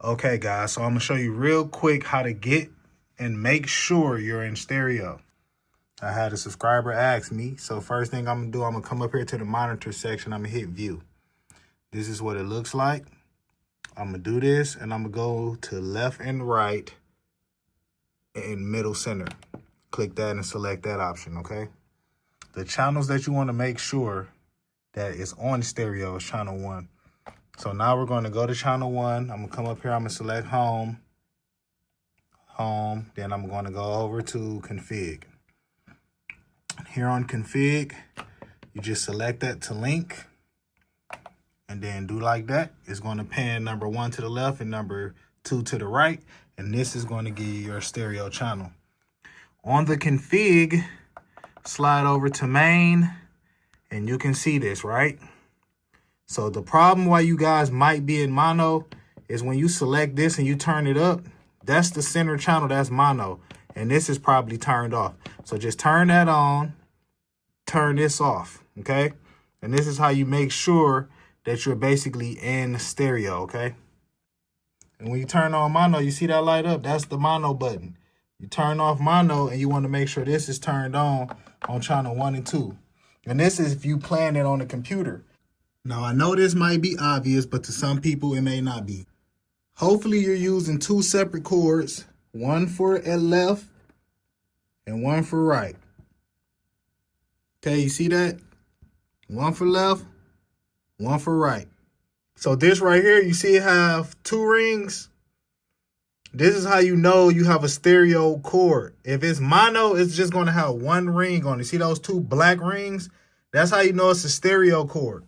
Okay, guys, so I'm going to show you real quick how to get and make sure you're in stereo. I had a subscriber ask me, so first thing I'm going to do, I'm going to come up here to the monitor section. I'm going to hit view. This is what it looks like. I'm going to do this, and I'm going to go to left and right and middle center. Click that and select that option, okay? The channels that you want to make sure that is on stereo is channel 1. So now we're going to go to channel 1. I'm going to come up here. I'm going to select home. Then I'm going to go over to config. Here on config, you just select that to link. And then do like that. It's going to pan number 1 to the left and number 2 to the right. And this is going to give you your stereo channel. On the config, slide over to main. And you can see this, right? So the problem why you guys might be in mono is when you select this and you turn it up, that's the center channel, that's mono. And this is probably turned off. So just turn that on, turn this off, okay? And this is how you make sure that you're basically in stereo, okay? And when you turn on mono, you see that light up? That's the mono button. You turn off mono and you want to make sure this is turned on channel 1 and 2. And this is if you plan it on the computer. Now, I know this might be obvious, but to some people, it may not be. Hopefully, you're using 2 separate cords, one for left and one for right. Okay, you see that? One for left, one for right. So this right here, you see it have 2 rings? This is how you know you have a stereo cord. If it's mono, it's just going to have 1 ring on it. See those 2 black rings? That's how you know it's a stereo cord.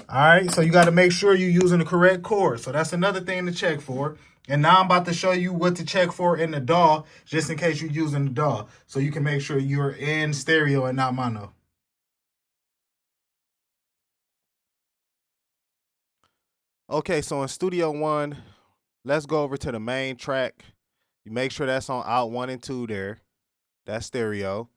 All right, so you got to make sure you're using the correct cord. So that's another thing to check for. And now I'm about to show you what to check for in the DAW, just in case you're using the DAW, so you can make sure you're in stereo and not mono. Okay, so in Studio One, let's go over to the main track. You make sure that's on out 1 and 2 there. That's stereo.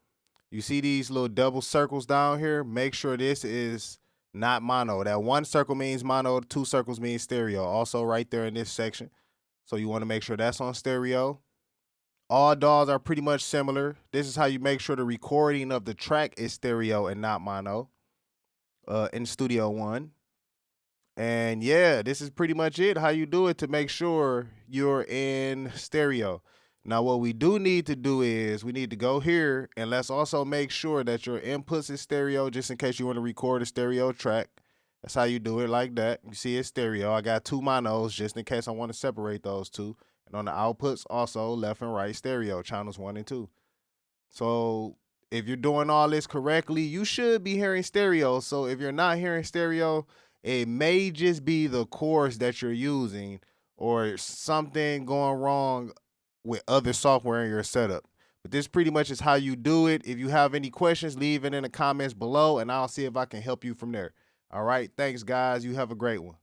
You see these little double circles down here? Make sure this is not mono. That 1 circle means mono, 2 circles means stereo. Also right there in this section. So you want to make sure that's on stereo. All DAWs are pretty much similar. This is how you make sure the recording of the track is stereo and not mono in Studio One. And yeah, this is pretty much it, how you do it to make sure you're in stereo. Now, what we do need to do is we need to go here and let's also make sure that your inputs is stereo, just in case you want to record a stereo track. That's how you do it, like that. You see it's stereo. I got 2 monos just in case I want to separate those 2. And on the outputs, also left and right stereo, channels 1 and 2. So if you're doing all this correctly, you should be hearing stereo. So if you're not hearing stereo, it may just be the chords that you're using or something going wrong with other software in your setup. But this pretty much is how you do it. If you have any questions, leave it in the comments below, and I'll see if I can help you from there. All right, thanks, guys. You have a great one.